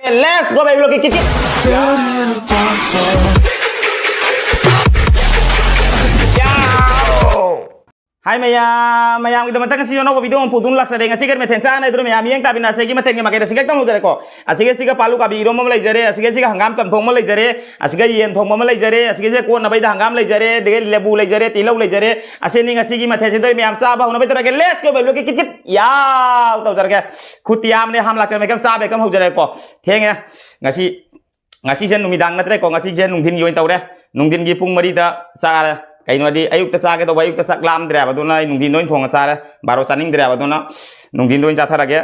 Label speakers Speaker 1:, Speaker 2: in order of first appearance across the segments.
Speaker 1: Let's go baby, look at Hai mayam kita matakan sih jono video putun laksa dengan sikat meten sana itu mayam yang tapi nasi kita meten makai sikat kamu jadi kok asik palu kabi rom mulai jare asik hangam campong mulai jare asik yen thong mulai jare asik ko nabai dah hangam mulai jare dengan lebu mulai jare tilau mulai jare asik nih asik meten jadi mayam sabah nabai tu lagi let's go baby look kit ya tahu jare kutiam nih ham laksa mayam sabah kamu jadi kok tiangnya ngasi jen numidang natre kok ngasi jen nungtin yoin tahu deh nungtin gipung mari dah sah kayak nadi ayuk tesak itu ayuk tesak lam dera batuna nungtin doin thong asara baru caning dera batuna nungtin doin cathar lagi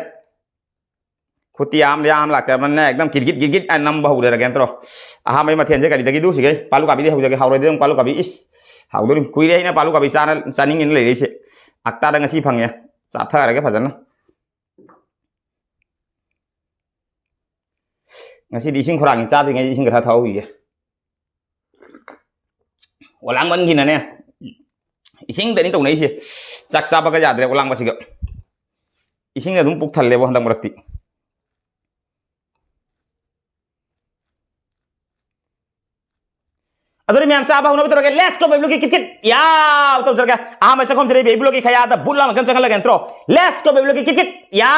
Speaker 1: kuti am dia am lakar mana ekdam gigit anam bahu dera gentro aha mai mathen je kali dagi du sige palu kabi dia hujage hauro dia palu kabi is hauro kui dia ina palu kabi sana caning in le se akta da ngasi phang ya cathar lagi phajana ngasi di sing khurang cha thì ngay sing gha thau hi ulang ban gina ne ising tadi tong nei si sak sa ba ka ja dre ulang ba si ga ising adum puk thalle bo handang rakti adore myam sa ba hono bitor ke let's go baby look kit ya to jarga a ma sa kom jere baby look khaya da bulla ma kan chakala gentro let's go baby look kit ya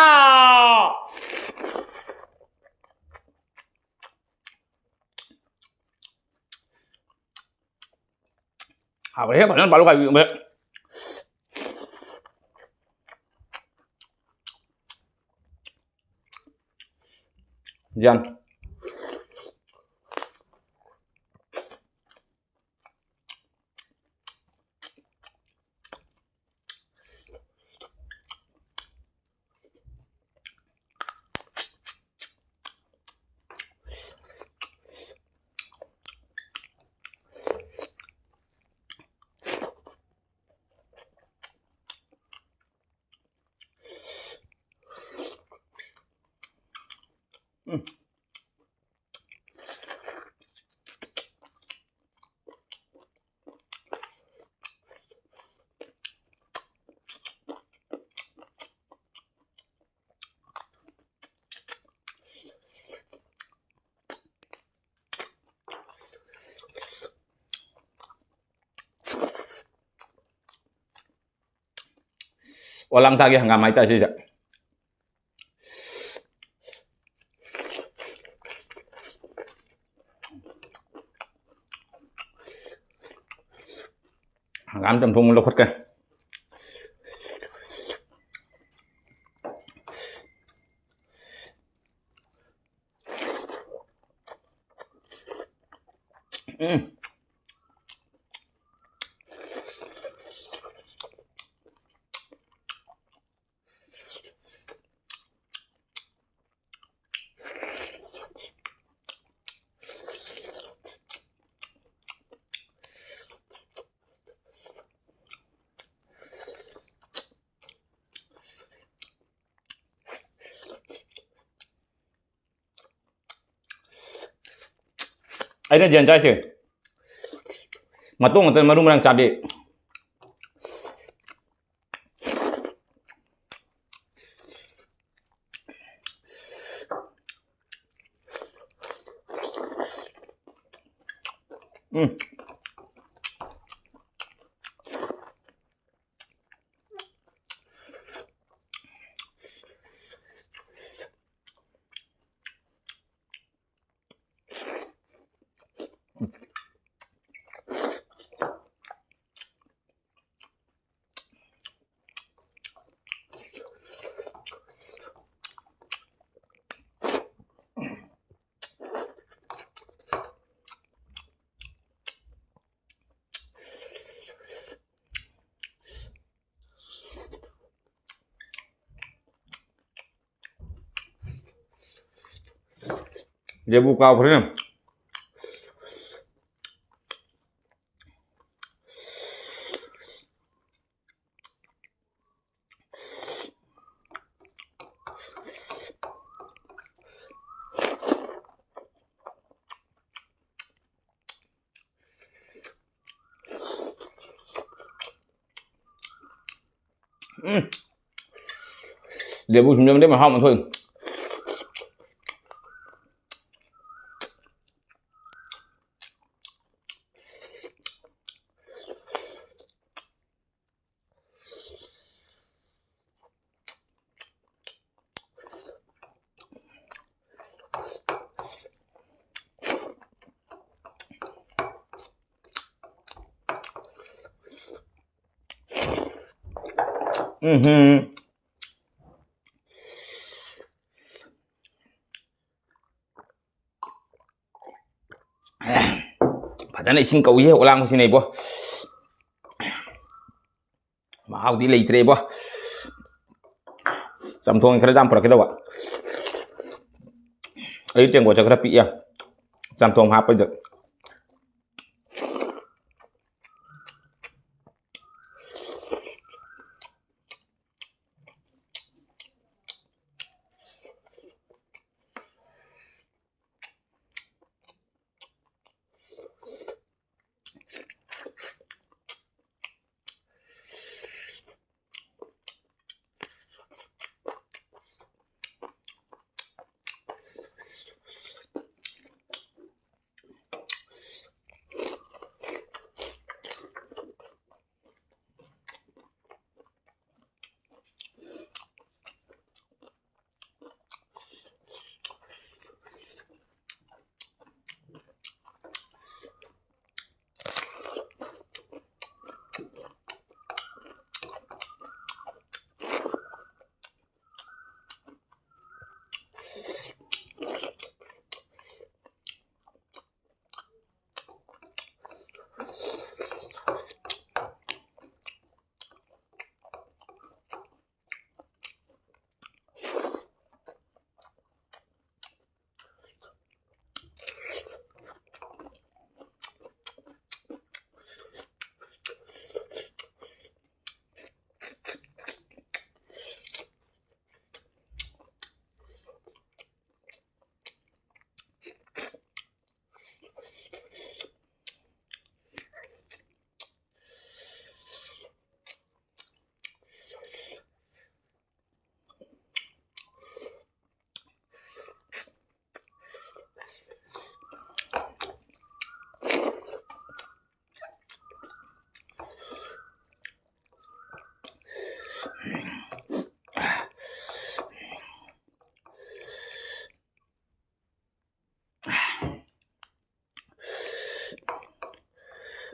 Speaker 1: Apa ya kalau balu kayu mbak Jan Walang tagi hanggang mai ta sih hanggang campung lokot ke Aina jangan sih, matung atau maru merang cade. Dia buka overnya. Dia bu sebenarnya mahal thôi. ꯐꯖꯅ ꯏꯁꯤꯡ ꯀꯧꯏꯍꯦ ꯑꯣꯂꯥꯡꯕꯁꯤꯅ ꯏꯕꯣ ꯃꯍꯥꯎꯗꯤ ꯂꯩꯇ꯭ꯔꯦ ꯏꯕꯣ ꯆꯝꯊꯣꯡ ꯈꯔ ꯌꯥꯝ ꯄꯨꯔꯛꯀꯗꯧꯕ ꯑꯩ ꯇꯦꯡꯀꯣꯠꯁꯦ ꯈꯔ ꯄꯤꯛꯑꯦ ꯆꯝꯊꯣꯡ ꯍꯥꯞꯄꯩꯗ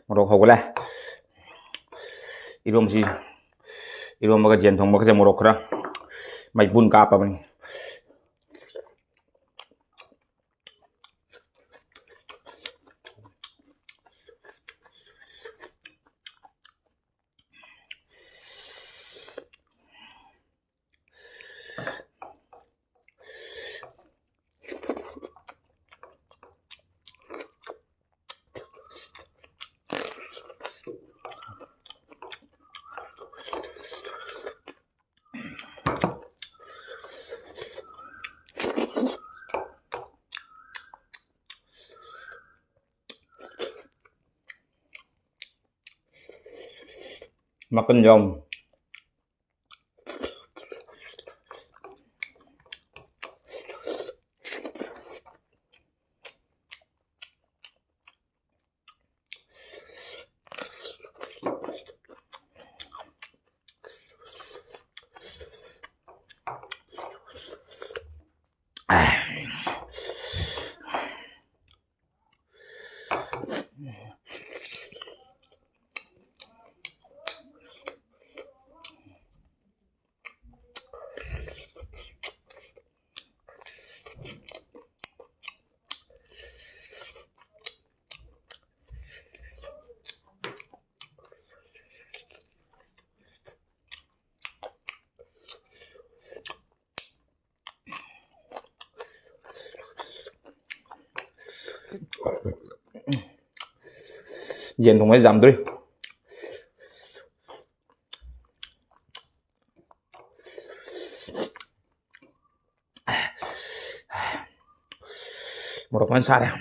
Speaker 1: ꯃꯣꯔꯣꯛ ꯍꯧꯒꯠꯂꯦ 이러면서 이러면가 젠통 먹자 모로크라 마이 분 까빠버니 makan jom yen không phải giảm đi một con sa này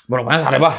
Speaker 1: Bro, mana sare ba?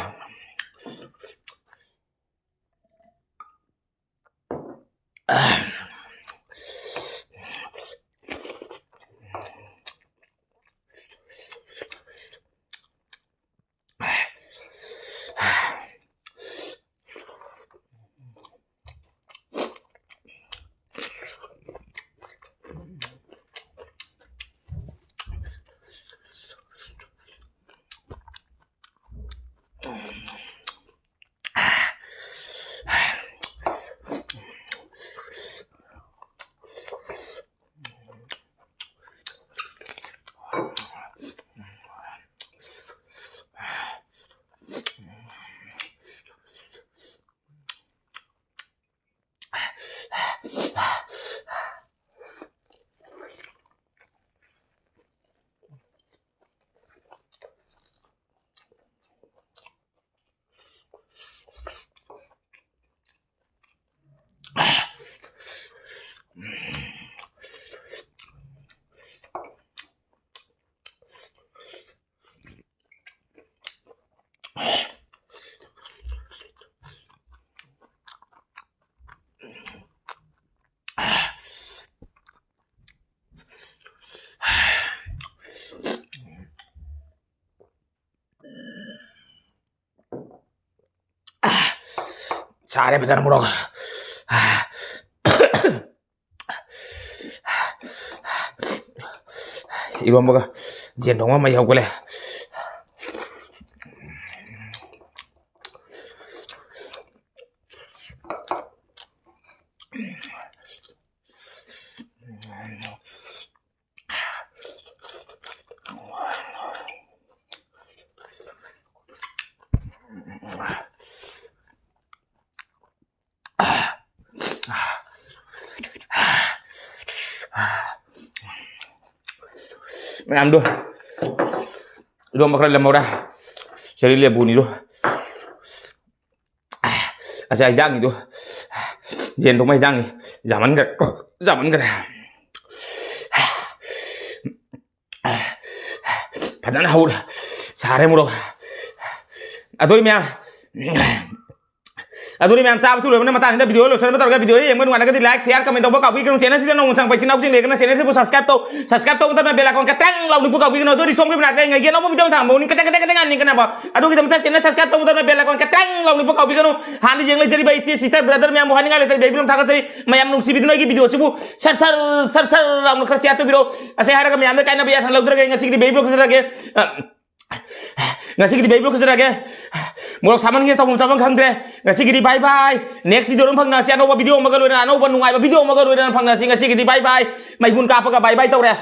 Speaker 1: Sare benar bro. Irombaga jendong mah mayau kule. Ngam do. Do makra lam ora. Seri le buni do. Asa jang itu. Jen dong mai jang ni. Zaman kan. Zaman kan. Padan haur. Sare muro. Adori mia. Adori mia sam su le mana mata hinda video lo sana mata video yang mana kan di like share comment tau bakal bikin channel sih nong sang pai sinau sing le kan channel sih subscribe tau kan bel akun ketang lau ni bakal bikin adori som ke nak ngai gen apa video sang mau ni ketang ni kenapa aduh kita minta channel subscribe tau bel akun ketang lau ni bakal bikin hani jeng le jadi bai sister brother mia mohani ngale tadi belum thakat sari mayam nung si video lagi video sih bu sar lau kerja atau video asa hari kami ambil kain nabi ya lau terage ngasih di baby blog terage ngasih di baby blog terage Mulak saman kita tahu saman kang dre ngasih gini bye bye next video orang ngasih ano video magalu na ano ban nungai video magalu na ngasih gini bye bye mai bun ka apa ka bye bye tau deh